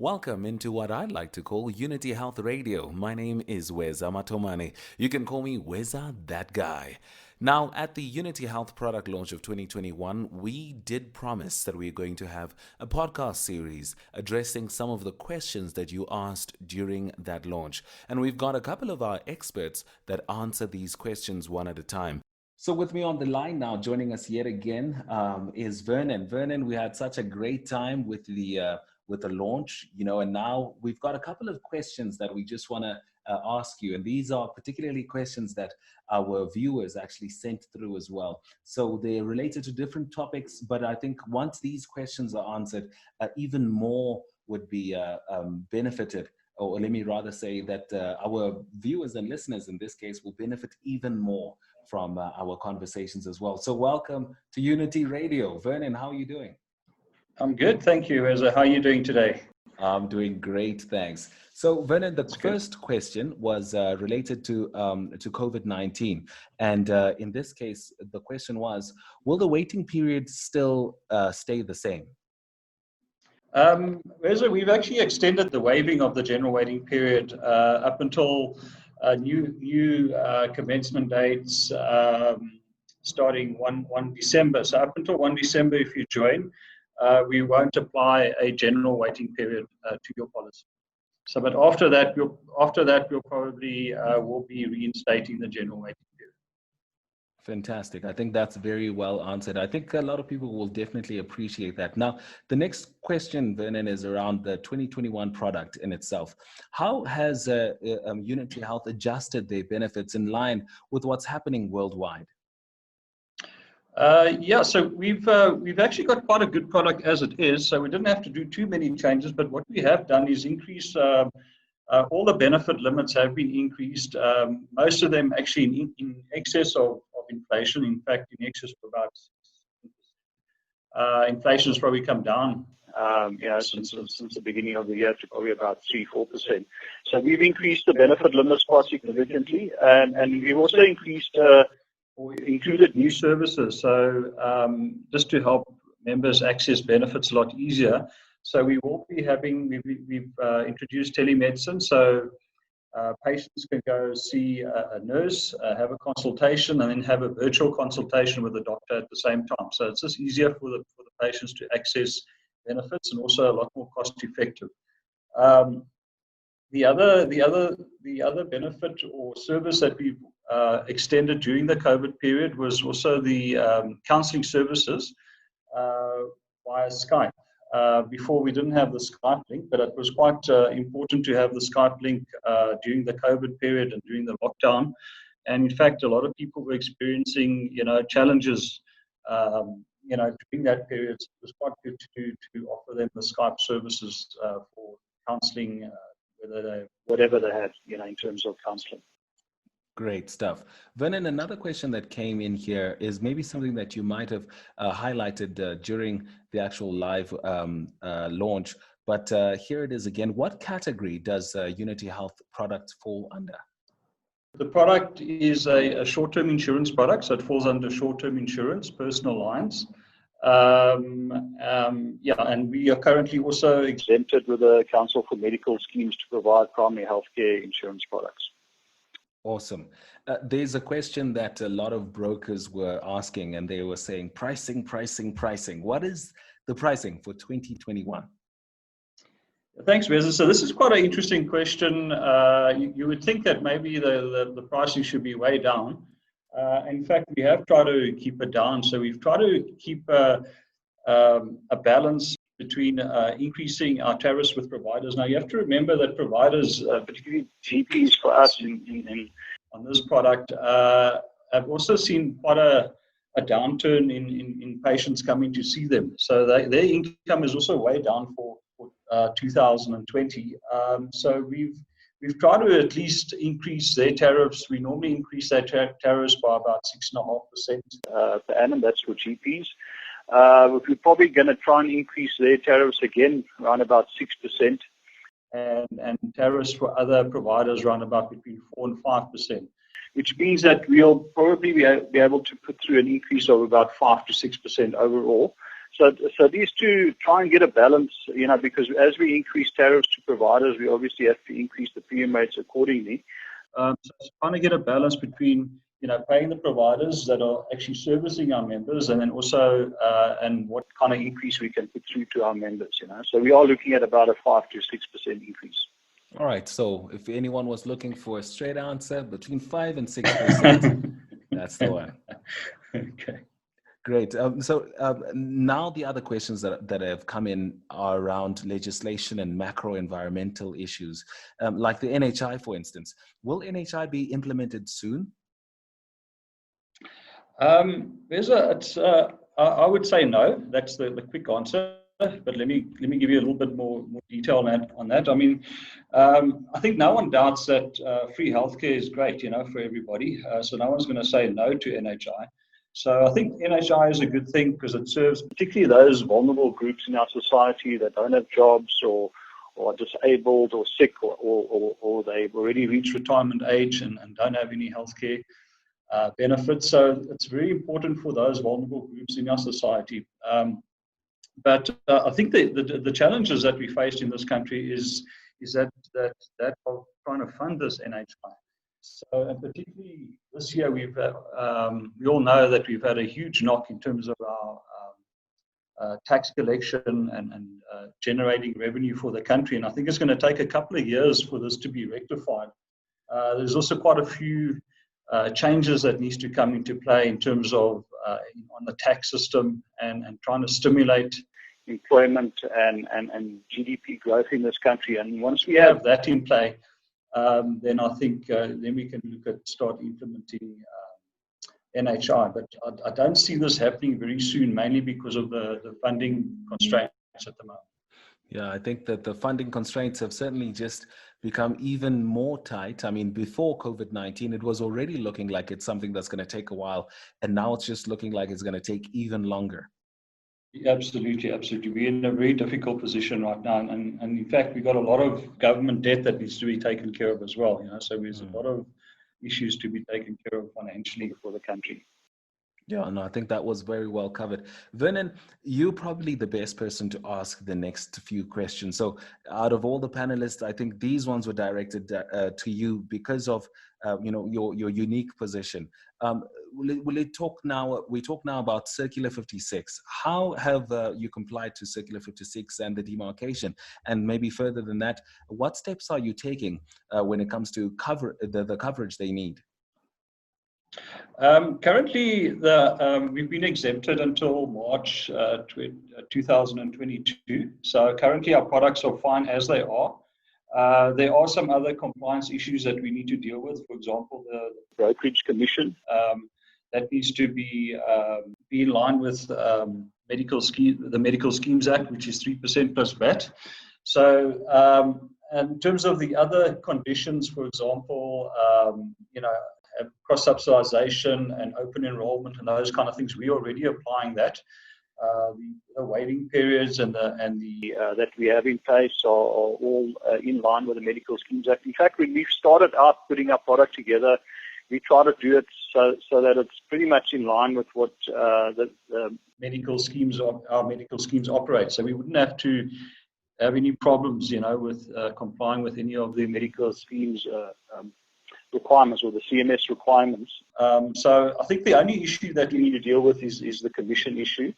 Welcome into what I'd like to call Unity Health Radio. My name is Weza Matomane. You can call me Weza that guy. Now, at the Unity Health product launch of 2021, we did promise that we're going to have a podcast series addressing some of the questions that you asked during that launch. And we've got a couple of our experts that answer these questions one at a time. So with me on the line now, joining us yet again, is Vernon. Vernon, we had such a great time with the launch, and now we've got a couple of questions that we just want to ask you, and these are particularly questions that our viewers actually sent through as well. So they're related to different topics, but I think once these questions are answered, even more would be benefited. Or let me rather say that our viewers and listeners in this case will benefit even more from our conversations as well. So welcome to Unity Radio. Vernon, how are you doing? I'm good, thank you. How are you doing today? I'm doing great, thanks. So Vernon, the first question was related to COVID-19. And in this case, the question was, will the waiting period still stay the same? Reza, we've actually extended the waiving of the general waiting period up until new commencement dates starting 1 December. So up until 1 December, if you join, we won't apply a general waiting period to your policy. So, but after that, we'll probably will be reinstating the general waiting period. Fantastic. I think that's very well answered. I think a lot of people will definitely appreciate that. Now, the next question, Vernon, is around the 2021 product in itself. How has Unity Health adjusted their benefits in line with what's happening worldwide? So we've actually got quite a good product as it is. So we didn't have to do too many changes. But what we have done is increase all the benefit limits have been increased. Most of them actually in excess of inflation. In fact, in excess of about 6%. Inflation has probably come down, since the beginning of the year to probably about 3-4%. So we've increased the benefit limits quite significantly, and we've also included new services. So just to help members access benefits a lot easier. So we will be we've introduced telemedicine. So patients can go see a nurse, have a consultation, and then have a virtual consultation with the doctor at the same time. So it's just easier for the patients to access benefits, and also a lot more cost effective. The other benefit or service that we've extended during the COVID period was also the counseling services via Skype. Before we didn't have the Skype link, but it was quite important to have the Skype link during the COVID period and during the lockdown. And in fact, a lot of people were experiencing, challenges, during that period. So it was quite good to offer them the Skype services for counseling, whatever they had, in terms of counseling. Great stuff. Vernon, another question that came in here is maybe something that you might have highlighted during the actual live launch, but here it is again. What category does Unity Health products fall under? The product is a short-term insurance product, so it falls under short-term insurance, personal lines. And we are currently also exempted with the Council for Medical Schemes to provide primary healthcare insurance products. Awesome. There's a question that a lot of brokers were asking, and they were saying pricing. What is the pricing for 2021? Thanks, Reza. So this is quite an interesting question. You would think that maybe the pricing should be way down. In fact, we have tried to keep it down. So we've tried to keep a balance between increasing our tariffs with providers. Now, you have to remember that providers, particularly GPs for us on this product, have also seen quite a downturn in patients coming to see them. So their income is also way down for 2020. So we've tried to at least increase their tariffs. We normally increase their tariffs by about 6.5% per annum. That's for GPs. We're probably going to try and increase their tariffs again around about 6%, and tariffs for other providers around about between 4 and 5%, which means that we'll probably be able to put through an increase of about 5 to 6% overall. So these two try and get a balance, because as we increase tariffs to providers, we obviously have to increase the premium rates accordingly. So it's trying to get a balance between, paying the providers that are actually servicing our members, and then also, and what kind of increase we can put through to our members, So we are looking at about a 5 to 6% increase. All right. So if anyone was looking for a straight answer, between 5 and 6%, that's the one. Okay. Great. So now the other questions that have come in are around legislation and macro environmental issues, like the NHI, for instance. Will NHI be implemented soon? I would say no. That's the quick answer. But let me give you a little bit more detail on that. I mean, I think no one doubts that free healthcare is great, for everybody. So no one's going to say no to NHI. So I think NHI is a good thing because it serves particularly those vulnerable groups in our society that don't have jobs or are disabled or sick or they've already reached retirement age and don't have any healthcare benefits. So it's very important for those vulnerable groups in our society. But I think the challenges that we faced in this country is that of trying to fund this NHI. So, and particularly this year, we all know that we've had a huge knock in terms of our tax collection and generating revenue for the country. And I think it's going to take a couple of years for this to be rectified. There's also quite a few changes that needs to come into play in terms of on the tax system and trying to stimulate employment and GDP growth in this country. And once we have that in play, then I think then we can look at start implementing NHI. But I don't see this happening very soon, mainly because of the funding constraints at the moment. Yeah, I think that the funding constraints have certainly just become even more tight. I mean, before COVID-19, it was already looking like it's something that's going to take a while. And now it's just looking like it's going to take even longer. Absolutely. We're in a very difficult position right now. And in fact, we've got a lot of government debt that needs to be taken care of as well. So there's a lot of issues to be taken care of financially for the country. Yeah, no, I think that was very well covered. Vernon, you're probably the best person to ask the next few questions. So out of all the panelists, I think these ones were directed to you because of your unique position. We talk now about Circular 56. How have you complied to Circular 56 and the demarcation? And maybe further than that, what steps are you taking when it comes to the coverage they need? Currently, we've been exempted until March 2022. So currently, our products are fine as they are. There are some other compliance issues that we need to deal with. For example, the brokerage commission that needs to be in line with the Medical Schemes Act, which is 3% plus VAT. So, in terms of the other conditions, for example, cross-subsidization and open enrollment and those kind of things, we're already applying that. The waiting periods and the that we have in place are all in line with the Medical Schemes Act. In fact, when we started out putting our product together, we try to do it so that it's pretty much in line with what the medical schemes our medical schemes operate. So we wouldn't have to have any problems, with complying with any of the medical schemes requirements or the CMS requirements. So I think the only issue that we need to deal with is the commission issue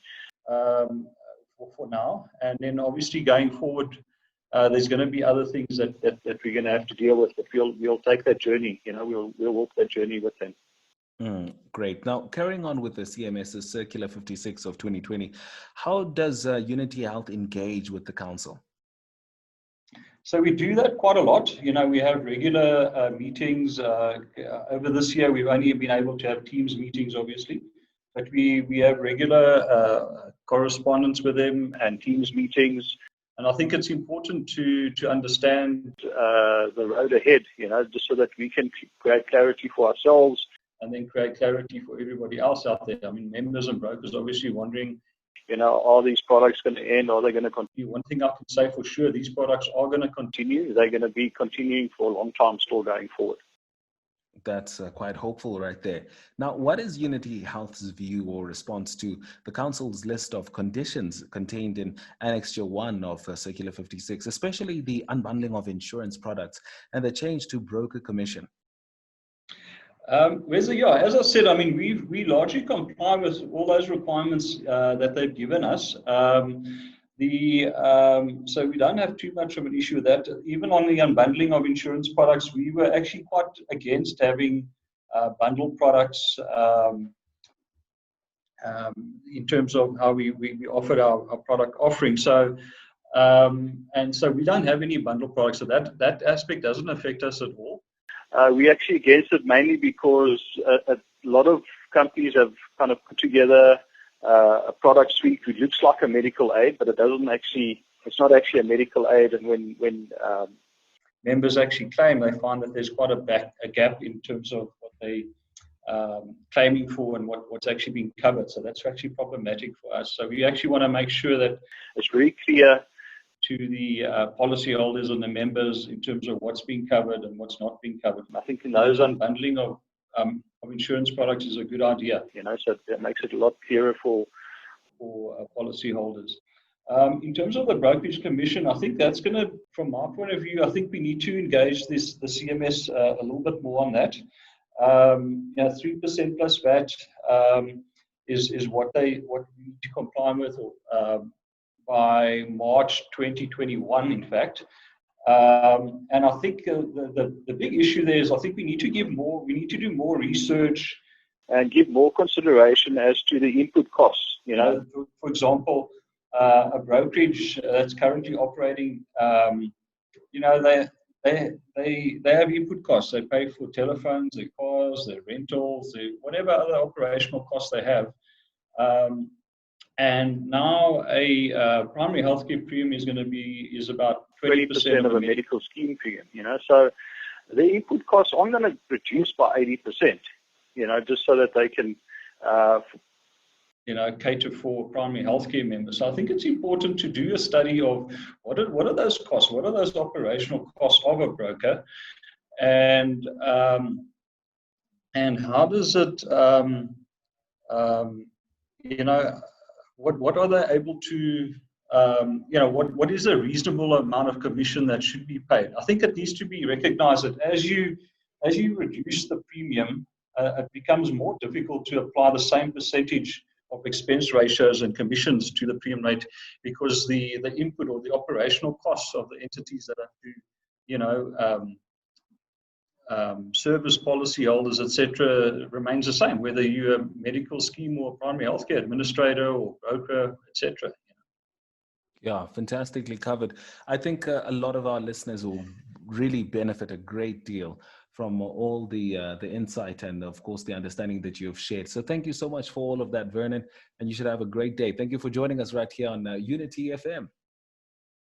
for now. And then obviously going forward, there's going to be other things that we're going to have to deal with, but we'll take that journey. We'll walk that journey with them. Great. Now, carrying on with the CMS's Circular 56 of 2020, how does Unity Health engage with the council? So we do that quite a lot. We have regular meetings. Over this year, we've only been able to have Teams meetings, obviously, but we have regular correspondence with them and Teams meetings. And I think it's important to understand the road ahead, just so that we can create clarity for ourselves and then create clarity for everybody else out there. I mean, members and brokers obviously wondering, are these products going to end? Are they going to continue? One thing I can say for sure, these products are going to continue. They're going to be continuing for a long time still going forward. That's quite hopeful right there. Now, what is Unity Health's view or response to the Council's list of conditions contained in Annexure 1 of Circular 56, especially the unbundling of insurance products and the change to broker commission? As I said, I mean, we largely comply with all those requirements that they've given us. So we don't have too much of an issue with that. Even on the unbundling of insurance products, we were actually quite against having bundled products in terms of how we offered our product offering. So and so we don't have any bundled products. So that aspect doesn't affect us at all. We actually against it mainly because a lot of companies have kind of put together a product suite which looks like a medical aid, but it's not actually a medical aid. And when members actually claim, they find that there's quite a gap in terms of what they claiming for and what's actually being covered. So that's actually problematic for us. So we actually want to make sure that it's very clear to the policyholders and the members in terms of what's being covered and what's not being covered. I think in those unbundling of insurance products is a good idea. So that makes it a lot clearer for policyholders. In terms of the brokerage commission, I think that's going to, from my point of view, I think we need to engage the CMS a little bit more on that. 3% plus VAT is what we need to comply with by March 2021, in fact. And I think the big issue there is I think we need to do more research and give more consideration as to the input costs. For example, a brokerage that's currently operating, they have input costs. They pay for telephones, their cars, their rentals, whatever other operational costs they have. And now a primary healthcare premium is about 20% of a medical scheme premium. So the input costs aren't going to reduce by 80%. Just so that they can cater for primary healthcare members. So I think it's important to do a study of what are those costs, what are those operational costs of a broker, and how does it, what are they able to, what is a reasonable amount of commission that should be paid? I think it needs to be recognized that as you reduce the premium, it becomes more difficult to apply the same percentage of expense ratios and commissions to the premium rate because the input or the operational costs of the entities that have to, service policyholders, etc., remains the same, whether you're a medical scheme or a primary healthcare administrator or broker, etc. Yeah, fantastically covered. I think a lot of our listeners will really benefit a great deal from all the insight and, of course, the understanding that you have shared. So thank you so much for all of that, Vernon, and you should have a great day. Thank you for joining us right here on Unity FM.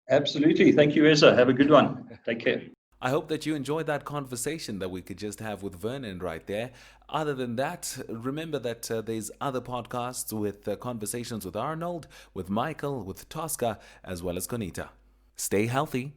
Absolutely. Thank you, Ezra. Have a good one. Take care. I hope that you enjoyed that conversation that we could just have with Vernon right there. Other than that, remember that there's other podcasts with conversations with Arnold, with Michael, with Tosca, as well as Conita. Stay healthy.